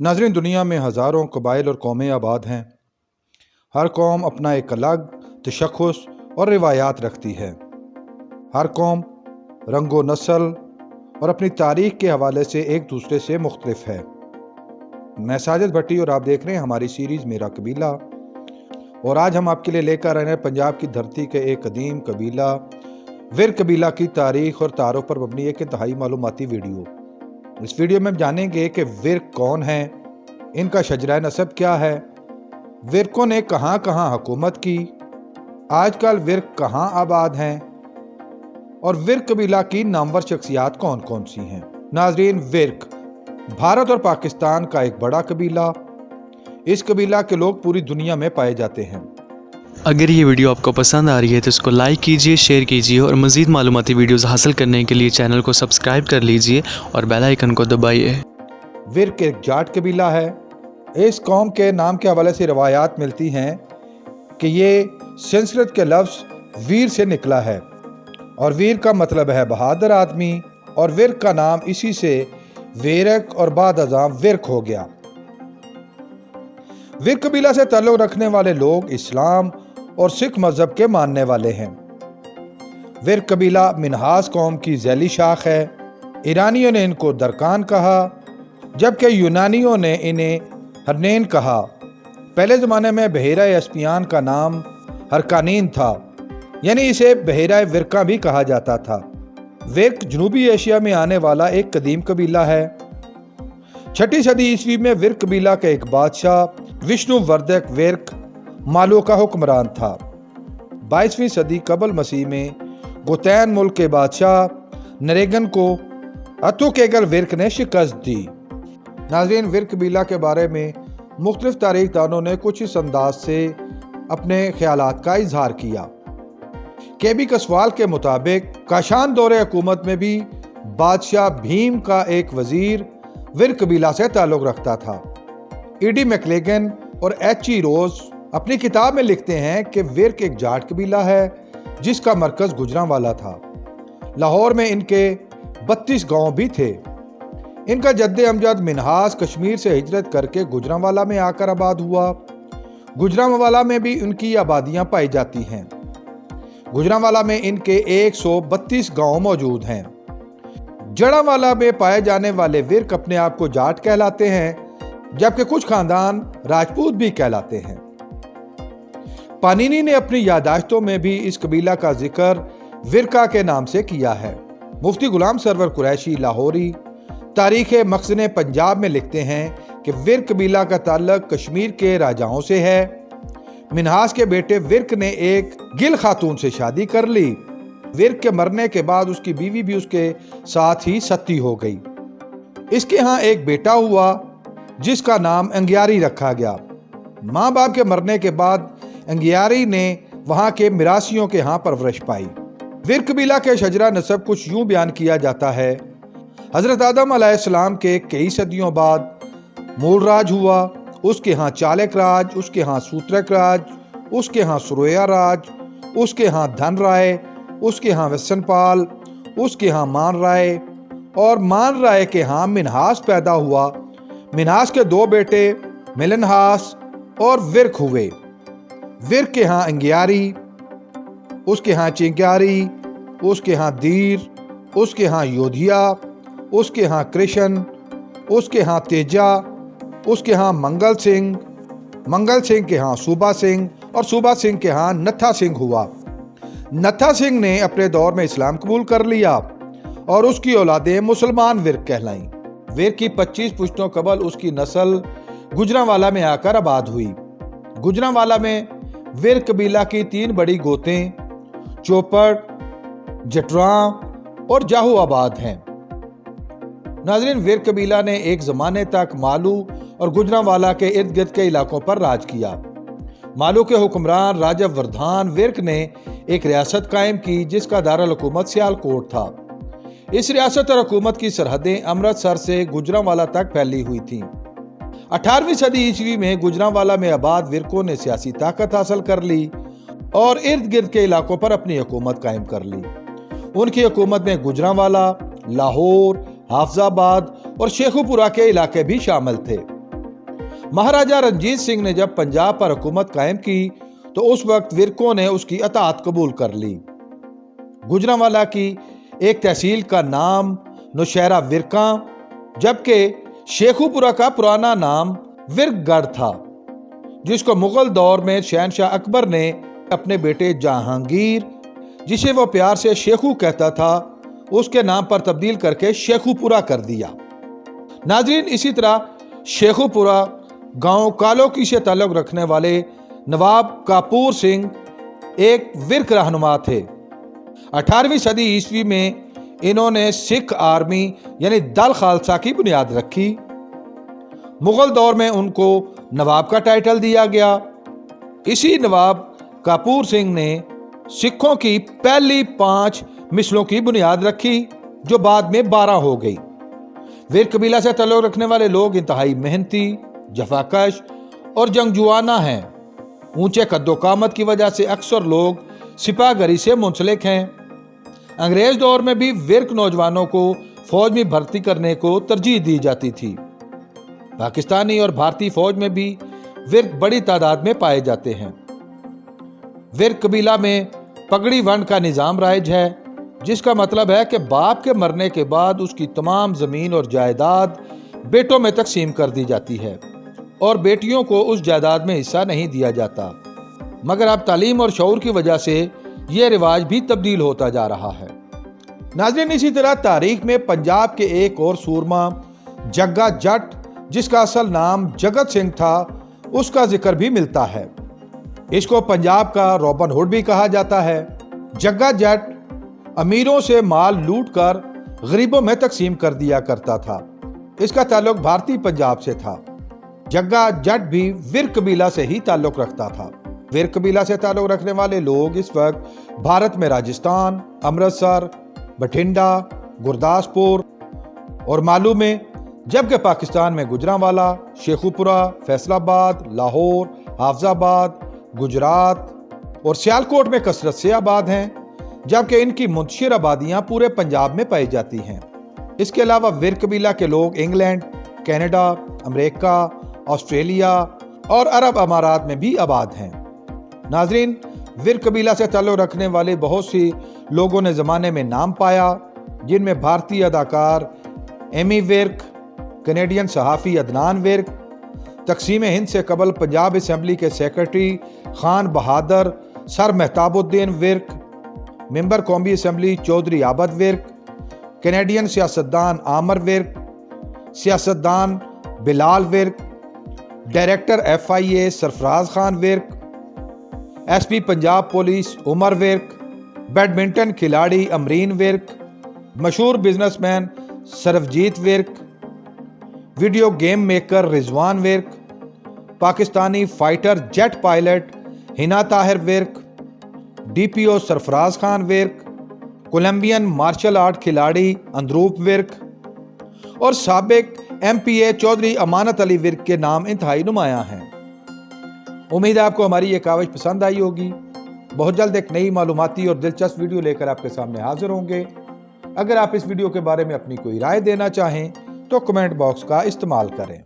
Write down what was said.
नाज़रीन, दुनिया में हज़ारों कबाइल और कौमें आबाद हैं। हर कौम अपना एक अलग तशख़्ख़ुस और रिवायात रखती है। हर कौम रंगो नस्ल और अपनी तारीख़ के हवाले से एक दूसरे से मुख्तलिफ है। मैं साजिद भट्टी और आप देख रहे हैं हमारी सीरीज़ मेरा कबीला। और आज हम आपके लिए लेकर आए हैं पंजाब की धरती के एक कदीम कबीला विर कबीला की तारीख़ और तारुफ पर मबनी एक इंतहाई मालूमाती वीडियो। इस वीडियो में हम जानेंगे कि विर कौन है, इनका शजरा नसब क्या है, विरकों ने कहाँ कहाँ हुकूमत की, आजकल विर कहाँ आबाद हैं और विर कबीला की नामवर शख्सियात कौन कौन सी हैं। नाजरीन, विर्क भारत और पाकिस्तान का एक बड़ा कबीला। इस कबीला के लोग पूरी दुनिया में पाए जाते हैं। अगर ये वीडियो आपको पसंद आ रही है तो इसको लाइक कीजिए, शेयर कीजिए और मज़ीद मालूमाती वीडियोस हासिल करने के लिए चैनल को सब्सक्राइब कर लीजिए और बेल आइकन को दबाइए। विर्क एक जाट कबीला है। इस कौम के नाम के हवाले से रवायात मिलती हैं कि ये संस्कृत के लफ्ज़ वीर से निकला है और वीर का मतलब है बहादुर आदमी, और विर्क का नाम इसी से वेरक और बाद अज़ां विर्क हो गया। विर्क कबीला से ताल्लुक़ रखने वाले लोग इस्लाम और सिख मज़हब के मानने वाले हैं। विर्क कबीला मिन्हास कौम की ज़ैली शाख है। ईरानियों ने इनको दरकान कहा, जबकि यूनानियों ने इन्हें हरनेन कहा। पहले ज़माने में बहेरा एस्पियान का नाम हरकानीन था, यानी इसे बहेरा विरका भी कहा जाता था। विर्क जनूबी एशिया में आने वाला एक कदीम कबीला है। 6ठी सदी ईस्वी में विर्क कबीला का एक बादशाह विष्णुवर्धक विर्क मालो का हुक्मरान था। 22वीं सदी कबल मसीह में गोतैन मुल्क के बादशाह नरेगन को अतुकेगल विर्क ने शिकस्त दी। नाज़रीन, विर्क कबीला के बारे में मुख्तलिफ तारीख दानों ने कुछ इस अंदाज से अपने ख्यालात का इजहार किया। केबी कसवाल के मुताबिक काशान दौरे हुकूमत में भी बादशाह भीम का एक वजीर विर्क कबीला से ताल्लुक़ रखता था। ईडी मैकलेगन और एच.ई. रोज अपनी किताब में लिखते हैं कि विर्क एक जाट कबीला है जिसका मरकज गुजरांवाला था। लाहौर में इनके 32 गांव भी थे। इनका जद्दे अमजद मिन्हास कश्मीर से हिजरत करके गुजरांवाला में आकर आबाद हुआ। गुजरांवाला में भी उनकी आबादियां पाई जाती हैं। गुजरांवाला में इनके 132 गांव मौजूद हैं। जड़ांवाला में पाए जाने वाले विर्क अपने आप को जाट कहलाते हैं, जबकि कुछ खानदान राजपूत भी कहलाते हैं। पानीनी ने अपनी यादाश्तों में भी इस कबीला का जिक्र विरका के नाम से किया है। मुफ्ती गुलाम सरवर कुरैशी लाहौरी तारीख मखज़न पंजाब में लिखते हैं कि विर्क कबीला का ताल्लुक कश्मीर के राजाओं से है। मिन्हास के बेटे विर्क ने एक गिल खातून से शादी कर ली। विर्क के मरने के बाद उसकी बीवी भी उसके साथ ही सती हो गई। इसके यहाँ एक बेटा हुआ जिसका नाम अंगियारी रखा गया। माँ बाप के मरने के बाद अंगियारी ने वहाँ के मिरासियों के यहाँ परवरिश पाई। विर्क कबीला के शजरा नसब कुछ यूं बयान किया जाता है। हजरत आदम अलैहिस्सलाम के कई सदियों बाद मूल राज हुआ। उसके यहाँ चालक राज, उसके यहाँ सूत्रक राज, उसके यहाँ सुरोया राज, उसके यहाँ धन राय, उसके यहाँ वसनपाल, उसके यहाँ मान राय और मान राय के यहाँ मिन्हास पैदा हुआ। मिन्हास के 2 बेटे मिलनहास और विर्क हुए। विर्क के यहाँ अंगियारी, उसके यहाँ चिंग्यारी, उसके यहाँ दीर, उसके यहाँ योधिया, उसके यहाँ कृष्ण, उसके यहाँ तेजा, उसके यहाँ मंगल सिंह के यहाँ सूबा सिंह और सूबा सिंह के यहाँ नत्था सिंह हुआ। नत्था सिंह ने अपने दौर में इस्लाम कबूल कर लिया और उसकी औलादें मुसलमान विर्क कहलाईं। विर्क की 25 पुश्तों कबल उसकी नस्ल गुजरांवाला में आकर आबाद हुई। गुजरांवाला में विर्क कबीला की 3 बड़ी गोतें चौपट, जटरां और जाहू आबाद हैं। नाज़रीन, विर्क कबीला ने एक ज़माने तक मालू और गुजरांवाला के इर्द गिर्द के इलाकों पर राज किया। मालू के हुक्मरान राजा वर्धान विर्क ने एक रियासत कायम की जिसका दारुल हुकूमत सियालकोट था। इस रियासत और हुकूमत की सरहदें अमृतसर से गुजरांवाला तक फैली हुई थीं। 18वीं सदी ईस्वी में गुजरांवाला में आबाद विर्कों ने सियासी ताकत हासिल कर ली और इर्द गिर्द के इलाकों पर अपनी हुकूमत कायम कर ली। उनकी हुकूमत में गुजरांवाला, लाहौर, हाफजाबाद और शेखुपुरा के इलाके भी शामिल थे। महाराजा रंजीत सिंह ने जब पंजाब पर हुकूमत कायम की तो उस वक्त विरकों ने उसकी अताअत कबूल कर ली। गुजरांवाला की एक तहसील का नाम नौशहरा विरका, जबकि शेखुपुरा का पुराना नाम विरकगढ़ था, जिसको मुगल दौर में शहनशाह अकबर ने अपने बेटे जहांगीर, जिसे वो प्यार से शेखू कहता था, उसके नाम पर तब्दील करके शेखुपुरा कर दिया। नाजरीन, इसी तरह शेखुपुरा गांव कालोकी से ताल्लुक रखने वाले नवाब कापूर सिंह एक विरक रहनुमा थे। 18वीं सदी ईस्वी में इन्होंने सिख आर्मी यानी दल खालसा की बुनियाद रखी। मुगल दौर में उनको नवाब का टाइटल दिया गया। इसी नवाब कापूर सिंह ने सिखों की पहली 5 मिसलों की बुनियाद रखी, जो बाद में 12 हो गई। विरक कबीला से ताल्लुक रखने वाले लोग इंतहाई मेहनती, जफाकश और जंगजुआना हैं। ऊंचे कद्दो-कामत की वजह से अक्सर लोग सिपाहगरी से मुंसलिक हैं। अंग्रेज दौर में भी विरक नौजवानों को फौज में भर्ती करने को तरजीह दी जाती थी। पाकिस्तानी और भारतीय फौज में भी विरक बड़ी तादाद में पाए जाते हैं। विरक कबीला में पगड़ी वंड का निज़ाम राइज है, जिसका मतलब है कि बाप के मरने के बाद उसकी तमाम ज़मीन और जायदाद बेटों में तकसीम कर दी जाती है और बेटियों को उस जायदाद में हिस्सा नहीं दिया जाता। मगर अब तालीम और शऊर की वजह से यह रिवाज भी तब्दील होता जा रहा है। नाज़रीन, इसी तरह तारीख में पंजाब के एक और सूरमा जग्गा जट, जिसका असल नाम जगत सिंह था, उसका जिक्र भी मिलता है। इसको पंजाब का रॉबिन हुड भी कहा जाता है। जग्गा जट अमीरों से माल लूट कर गरीबों में तकसीम कर दिया करता था। इसका ताल्लुक भारतीय पंजाब से था। जग्गा जट भी विरक कबीला से ही ताल्लुक रखता था। विरक कबीला से ताल्लुक रखने वाले लोग इस वक्त भारत में राजस्थान, अमृतसर, बठिंडा, गुरदासपुर और मालू में, जबकि पाकिस्तान में गुजरांवाला, शेखुपुरा, फैसलाबाद, लाहौर, हाफजाबाद, गुजरात और सियालकोट में कसरत से आबाद हैं, जबकि इनकी मुंतशिर आबादियां पूरे पंजाब में पाई जाती हैं। इसके अलावा विरक कबीला के लोग इंग्लैंड, कनाडा, अमेरिका, ऑस्ट्रेलिया और अरब अमारात में भी आबाद हैं। नाजरीन, विरक कबीला से ताल्लुक रखने वाले बहुत सी लोगों ने ज़माने में नाम पाया, जिनमें भारतीय अदाकार एमी विर्क, कैनेडियन सहाफ़ी अदनान विर्क, तकसीम हिंद से कबल पंजाब असम्बली के secretary Khan Bahadur sir Mehtabuddin Virk, member कौमी असम्बली चौधरी आबद विर्क, कैनेडियन सियासतदान आमर विर्क, सियासतदान Bilal Virk, director FIA Sarfaraz Khan Virk, SP Punjab police Umar Virk, badminton खिलाड़ी अमरीन विर्क, मशहूर businessman Sarafjit Virk, video game maker Rizwan Virk, Pakistani fighter jet pilot Hina Tahir Virk, DPO Sarfaraz Khan Virk, Colombian martial art खिलाड़ी अंदरूप विर्क और साबिक MPA चौधरी अमानत अली विर्क के नाम इंतहाई नुमायां हैं। उम्मीद है आपको हमारी ये काविश पसंद आई होगी। बहुत जल्द एक नई मालूमाती और दिलचस्प वीडियो लेकर आपके सामने हाजिर होंगे। अगर आप इस वीडियो के बारे में अपनी कोई राय देना चाहें तो कमेंट बॉक्स का इस्तेमाल करें।